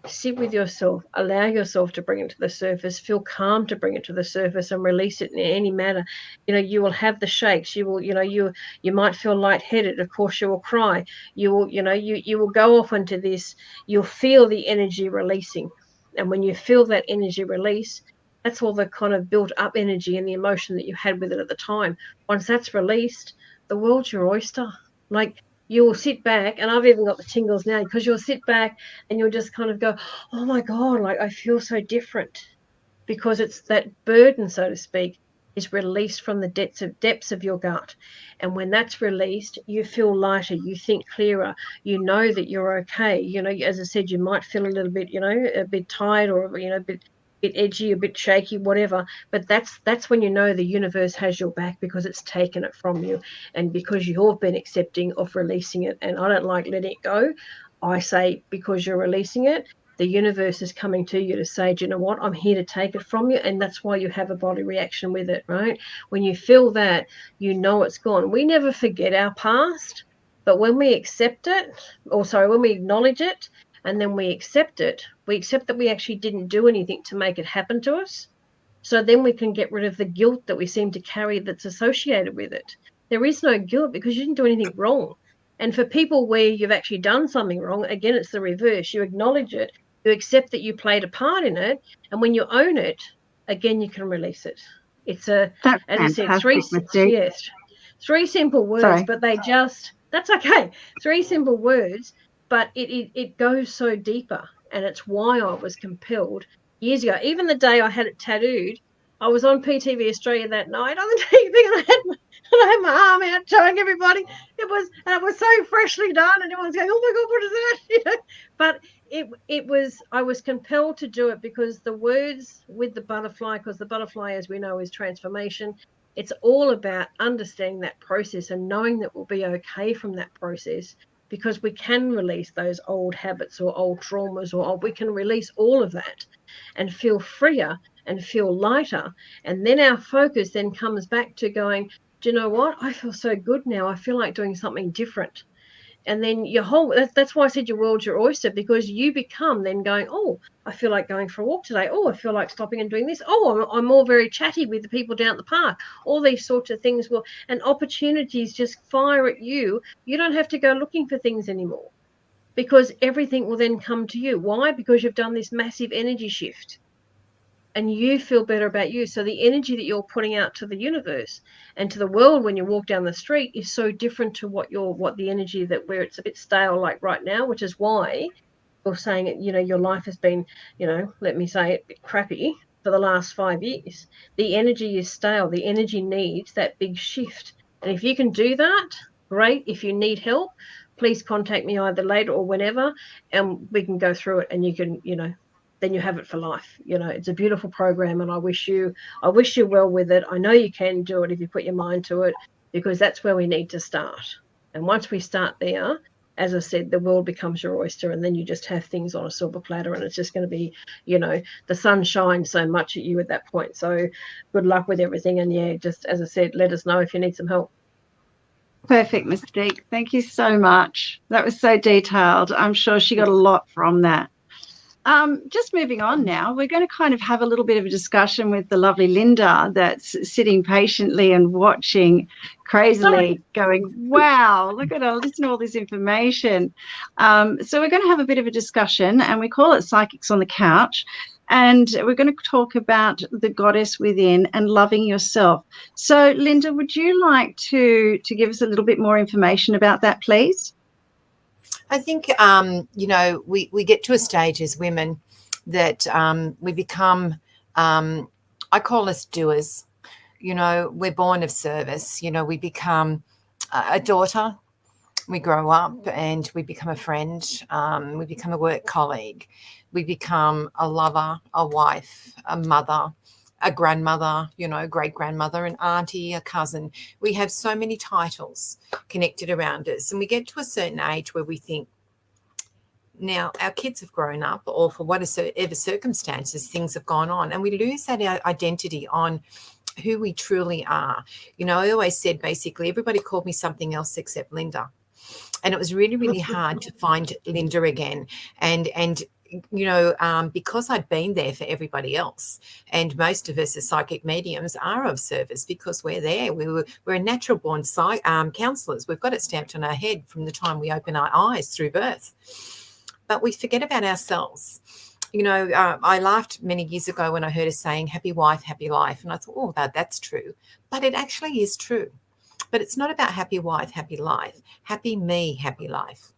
sit with yourself, allow yourself to bring it to the surface, feel calm to bring it to the surface, and release it in any manner. You will have the shakes. You will, you might feel lightheaded. Of course, you will cry. You will, you will go off into this. You'll feel the energy releasing, and when you feel that energy release, That's all the kind of built up energy and the emotion that you had with it at the time. Once that's released, the world's your oyster. Like, you'll sit back, and I've even got the tingles now, because you'll sit back and you'll just kind of go, oh my God, like I feel so different, because it's that burden, so to speak, is released from the depths of your gut. And when that's released, you feel lighter, you think clearer, you know that you're okay. You know, as I said, you might feel a little bit, a bit tired, or, a bit edgy, a bit shaky, whatever. But that's when you know the universe has your back, because it's taken it from you, and because you've been accepting of releasing it. And I don't like letting it go. I say, because you're releasing it, the universe is coming to you to say, do you know what? I'm here to take it from you. And that's why you have a body reaction with it, right? When you feel that, you know it's gone. We never forget our past, but when we accept it, when we acknowledge it, and then we accept that we actually didn't do anything to make it happen to us. So then we can get rid of the guilt that we seem to carry that's associated with it. There is no guilt, because you didn't do anything wrong. And for people where you've actually done something wrong, again, it's the reverse. You acknowledge it, you accept that you played a part in it, and when you own it, again, you can release it. It's That's as I said, three simple words, Sorry. but that's okay. 3 simple words, but it goes so deeper, and it's why I was compelled years ago. Even the day I had it tattooed, I was on PTV Australia that night on the TV, and I had my arm out showing everybody. It was so freshly done, and everyone's going, "Oh my God, what is that?" But I was compelled to do it, because the words with the butterfly, because the butterfly, as we know, is transformation. It's all about understanding that process and knowing that we'll be okay from that process, because we can release those old habits or old traumas, or we can release all of that and feel freer and feel lighter. And then our focus then comes back to going, do you know what? I feel so good now. I feel like doing something different. And then that's why I said your world's your oyster, because you become then going, oh, I feel like going for a walk today. Oh, I feel like stopping and doing this. Oh, I'm all very chatty with the people down at the park. All these sorts of things and opportunities just fire at you. You don't have to go looking for things anymore, because everything will then come to you. Why? Because you've done this massive energy shift, and you feel better about you. So the energy that you're putting out to the universe and to the world when you walk down the street is so different to what the energy where it's a bit stale, like right now, which is why you're saying, your life has been, let me say it, a bit crappy for the last 5 years. The energy is stale. The energy needs that big shift. And if you can do that, great. If you need help, please contact me either later or whenever, and we can go through it, and you can, then you have it for life. It's a beautiful program, and I wish you well with it. I know you can do it if you put your mind to it, because that's where we need to start. And once we start there, as I said, the world becomes your oyster, and then you just have things on a silver platter, and it's just going to be, the sun shines so much at you at that point. So good luck with everything. And yeah, just as I said, let us know if you need some help. Perfect, Mystique. Thank you so much. That was so detailed. I'm sure she got a lot from that. Just moving on now, we're going to kind of have a little bit of a discussion with the lovely Linda, that's sitting patiently and watching crazily, going, wow, look at her, listen to all this information. So we're going to have a bit of a discussion, and we call it Psychics on the Couch. And we're going to talk about the goddess within and loving yourself. So, Linda, would you like to give us a little bit more information about that, please? I think, we get to a stage as women that we become, I call us doers. We're born of service. We become a daughter. We grow up and we become a friend. We become a work colleague. We become a lover, a wife, a mother, a grandmother, great-grandmother, an auntie, a cousin. We have so many titles connected around us, and we get to a certain age where we think, now our kids have grown up, or for whatever circumstances things have gone on, and we lose that identity on who we truly are. I always said, basically, everybody called me something else except Linda. And it was really, really hard to find Linda again. And because I'd been there for everybody else, and most of us as psychic mediums are of service because we're there. We're a natural born counsellors. We've got it stamped on our head from the time we open our eyes through birth. But we forget about ourselves. I laughed many years ago when I heard a saying, happy wife, happy life. And I thought, oh, that's true. But it actually is true. But it's not about happy wife, happy life. Happy me, happy life.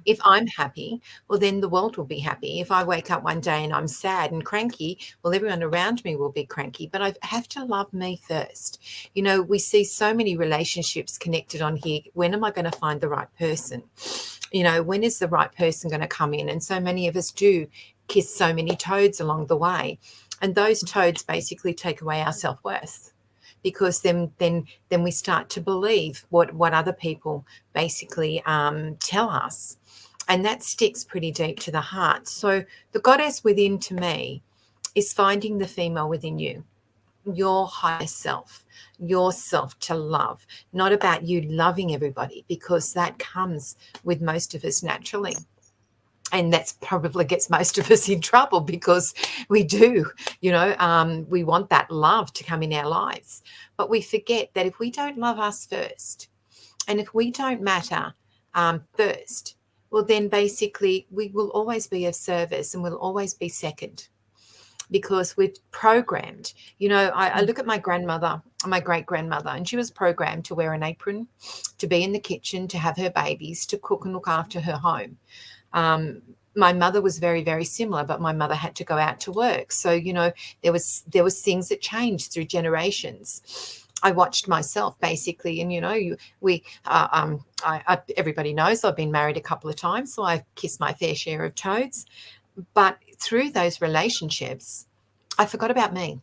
If I'm happy, well, then the world will be happy. If I wake up one day and I'm sad and cranky, well, everyone around me will be cranky. But I have to love me first. We see so many relationships connected on here. When am I going to find the right person? When is the right person going to come in? And so many of us do kiss so many toads along the way. And those toads basically take away our self-worth, because then we start to believe what other people basically tell us. And that sticks pretty deep to the heart. So the goddess within, to me, is finding the female within you, your higher self, yourself to love, not about you loving everybody, because that comes with most of us naturally. And that's probably gets most of us in trouble, because we do, we want that love to come in our lives. But we forget that if we don't love us first, and if we don't matter first, well, then basically we will always be of service and we'll always be second, because we've programmed. I look at my grandmother, my great-grandmother, and she was programmed to wear an apron, to be in the kitchen, to have her babies, to cook and look after her home. My mother was very, very similar, but my mother had to go out to work. So, there was things that changed through generations. I watched myself basically, and everybody knows I've been married a couple of times, so I've kissed my fair share of toads. But through those relationships, I forgot about me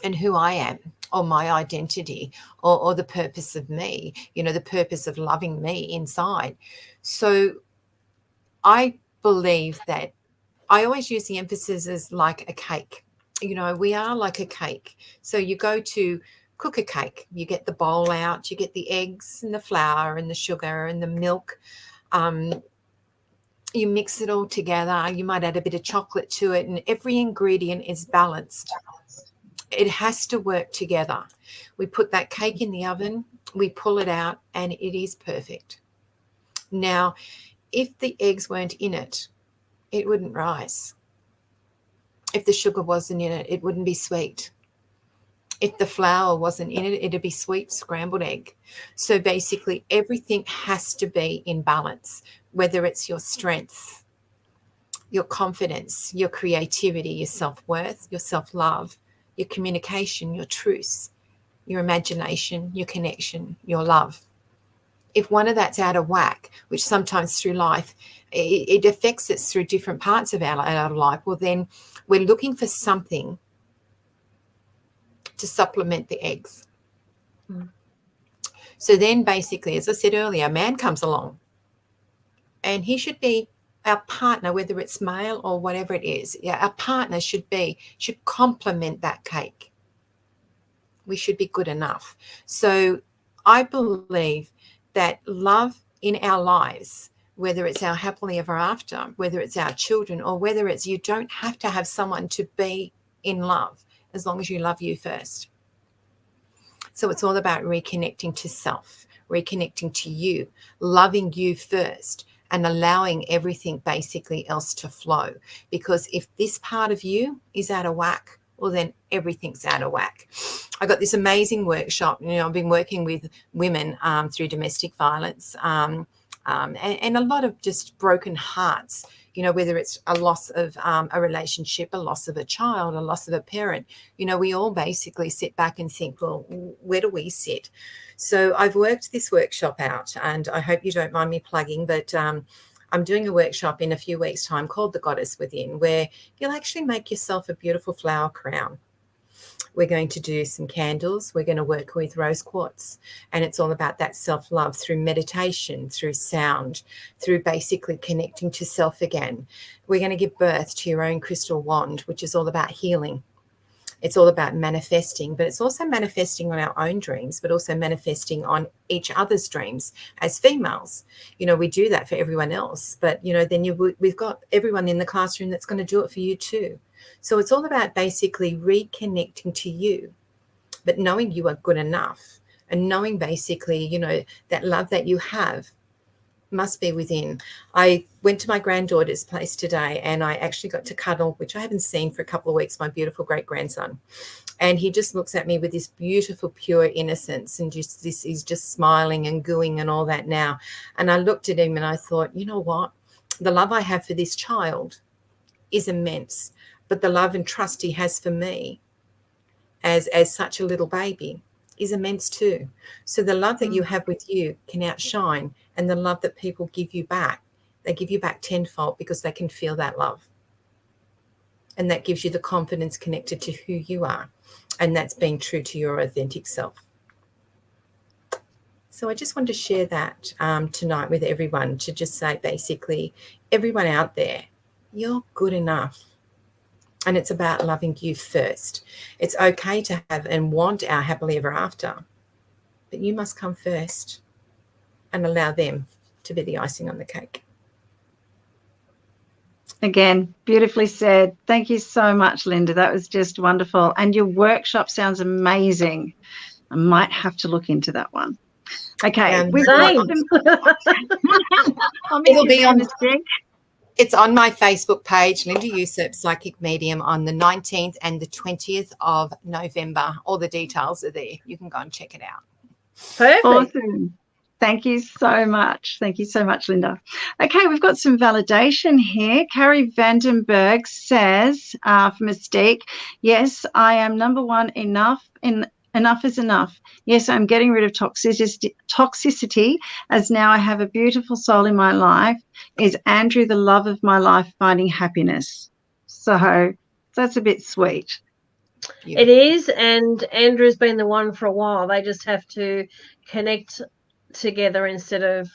and who I am, or my identity, or the purpose of me, the purpose of loving me inside. So I believe that I always use the emphasis as like a cake. We are like a cake. So you go to cook a cake, you get the bowl out, you get the eggs and the flour and the sugar and the milk. You mix it all together. You might add a bit of chocolate to it, and every ingredient is balanced. It has to work together. We put that cake in the oven, we pull it out, and it is perfect. Now, if the eggs weren't in it, it wouldn't rise. If the sugar wasn't in it, it wouldn't be sweet. If the flour wasn't in it, it'd be sweet scrambled egg. So basically everything has to be in balance, whether it's your strength, your confidence, your creativity, your self-worth, your self-love, your communication, your truth, your imagination, your connection, your love. If one of that's out of whack, which sometimes through life, it affects us through different parts of our life, well, then we're looking for something to supplement the eggs. So then basically, as I said earlier, a man comes along and he should be our partner, whether it's male or whatever it is. Yeah, our partner should complement that cake. We should be good enough. So I believe that love in our lives, whether it's our happily ever after, whether it's our children, or whether it's you don't have to have someone to be in love, as long as you love you first. So it's all about reconnecting to self, reconnecting to you, loving you first, and allowing everything basically else to flow. Because if this part of you is out of whack, well, then everything's out of whack. I got this amazing workshop. I've been working with women through domestic violence and a lot of just broken hearts, whether it's a loss of a relationship, a loss of a child, a loss of a parent. We all basically sit back and think, well, where do we sit? So I've worked this workshop out, and I hope you don't mind me plugging, but I'm doing a workshop in a few weeks' time called The Goddess Within, where you'll actually make yourself a beautiful flower crown. We're going to do some candles. We're going to work with rose quartz. And it's all about that self-love through meditation, through sound, through basically connecting to self again. We're going to give birth to your own crystal wand, which is all about healing. It's all about manifesting, but it's also manifesting on our own dreams, but also manifesting on each other's dreams as females. We do that for everyone else, but, then we've got everyone in the classroom that's going to do it for you too. So it's all about basically reconnecting to you, but knowing you are good enough, and knowing basically, that love that you have must be within. I went to my granddaughter's place today, and I actually got to cuddle, which I haven't seen for a couple of weeks, my beautiful great-grandson. And he just looks at me with this beautiful, pure innocence, and just this, he's just smiling and gooing and all that now. And I looked at him and I thought, you know what? The love I have for this child is immense, but the love and trust he has for me as such a little baby is immense too. So the love that you have with you can outshine, and the love that people give you back, they give you back tenfold because they can feel that love. And that gives you the confidence connected to who you are. And that's being true to your authentic self. So I just want to share that tonight with everyone, to just say, basically, everyone out there, you're good enough. And it's about loving you first. It's okay to have and want our happily ever after, but you must come first and allow them to be the icing on the cake. Again, beautifully said. Thank you so much, Linda. That was just wonderful. And your workshop sounds amazing. I might have to look into that one. Okay. It'll be on. It's on my Facebook page, Linda Usurp Psychic Medium, on the 19th and the 20th of November. All the details are there. You can go and check it out. Perfect. Awesome. Thank you so much. Thank you so much, Linda. Okay, we've got some validation here. Carrie Vandenberg says, for Mystique, yes, I am number one, enough is enough. Yes, I'm getting rid of toxicity, as now I have a beautiful soul in my life. Is Andrew the love of my life finding happiness? So that's a bit sweet. It is, and Andrew's been the one for a while. They just have to connect together instead of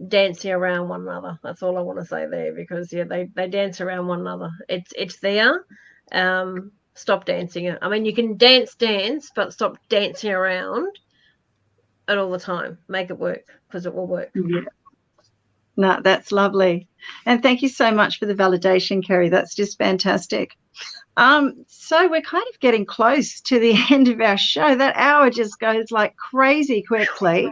dancing around one another. That's all I want to say there, because they dance around one another. It's there. Stop dancing. I mean, you can dance, but stop dancing around it all the time. Make it work, because it will work. Yeah. No, that's lovely. And thank you so much for the validation, Kerry. That's just fantastic. So we're kind of getting close to the end of our show. That hour just goes like crazy quickly.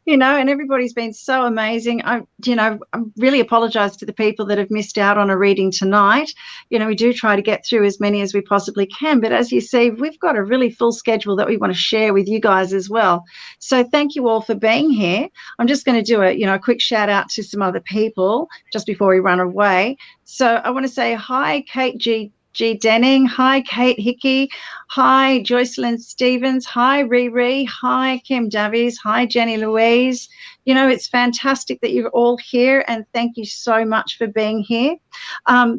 And everybody's been so amazing. I really apologize to the people that have missed out on a reading tonight. We do try to get through as many as we possibly can, but as you see, we've got a really full schedule that we want to share with you guys as well. So thank you all for being here. I'm just going to do a quick shout out to some other people just before we run away. So I want to say hi, Kate G. Denning. Hi, Kate Hickey. Hi, Joycelyn Stevens. Hi, Riri. Hi, Kim Davies. Hi, Jenny Louise. It's fantastic that you're all here, and thank you so much for being here.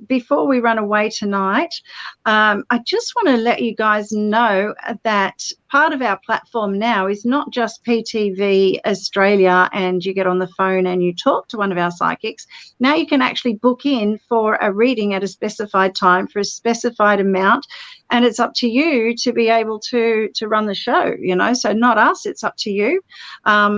Before we run away tonight, I just want to let you guys know that part of our platform now is not just PTV Australia and you get on the phone and you talk to one of our psychics. Now you can actually book in for a reading at a specified time for a specified amount, and it's up to you to be able to run the show, so not us, it's up to you.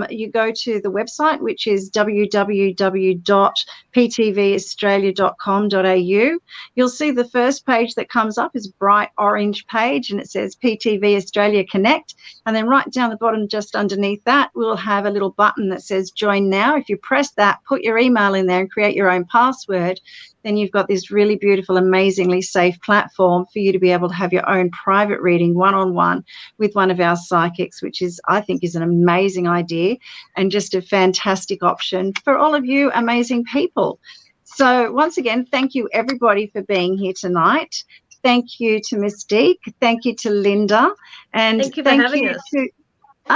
You go to the website, which is www.ptvaustralia.com.au. You'll see the first page that comes up is a bright orange page, and it says PTV Australia Connect. And then right down the bottom, just underneath that, we'll have a little button that says Join Now. If you press that, put your email in there and create your own password, then you've got this really beautiful, amazingly safe platform for you to be able to have your own private reading one-on-one with one of our psychics, which I think is an amazing idea and just a fantastic option for all of you amazing people. So once again, thank you everybody for being here tonight. Thank you to Mystique. Thank you to Linda. And thank you for having us.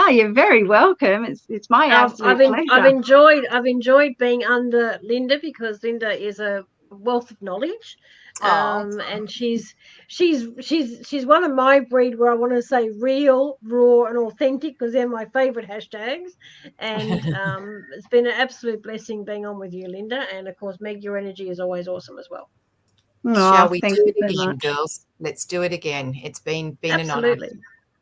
You're very welcome. It's my absolute pleasure. I've enjoyed being under Linda, because Linda is a wealth of knowledge, and she's one of my breed where I want to say real, raw, and authentic, because they're my favorite hashtags. And it's been an absolute blessing being on with you, Linda. And of course, Meg, your energy is always awesome as well. Shall we do it again, girls? Let's do it again. It's been an honor.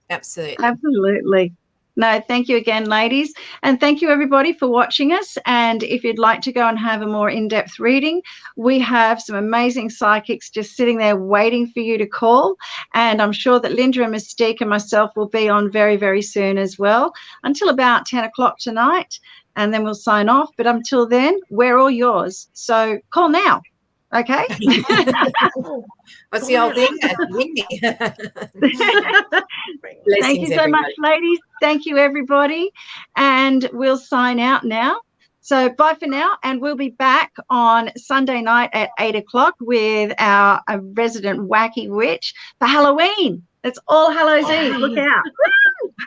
Absolutely. No, thank you again, ladies. And thank you, everybody, for watching us. And if you'd like to go and have a more in-depth reading, we have some amazing psychics just sitting there waiting for you to call. And I'm sure that Linda and Mystique and myself will be on very, very soon as well, until about 10 o'clock tonight. and then we'll sign off. But until then, we're all yours. So call now. Okay. What's the old thing? Thank you so much, ladies. Thank you, everybody. And we'll sign out now. So bye for now. And we'll be back on Sunday night at 8 o'clock with our resident wacky witch for Halloween. It's All Hallows Eve. Look out.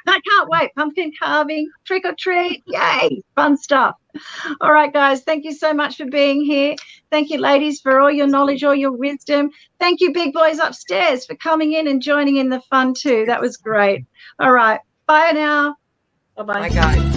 I can't wait. Pumpkin carving, trick or treat. Yay. Fun stuff. All right, guys. Thank you so much for being here. Thank you, ladies, for all your knowledge, all your wisdom. Thank you, big boys upstairs, for coming in and joining in the fun too. That was great. All right. Bye now. Bye-bye. Bye, guys.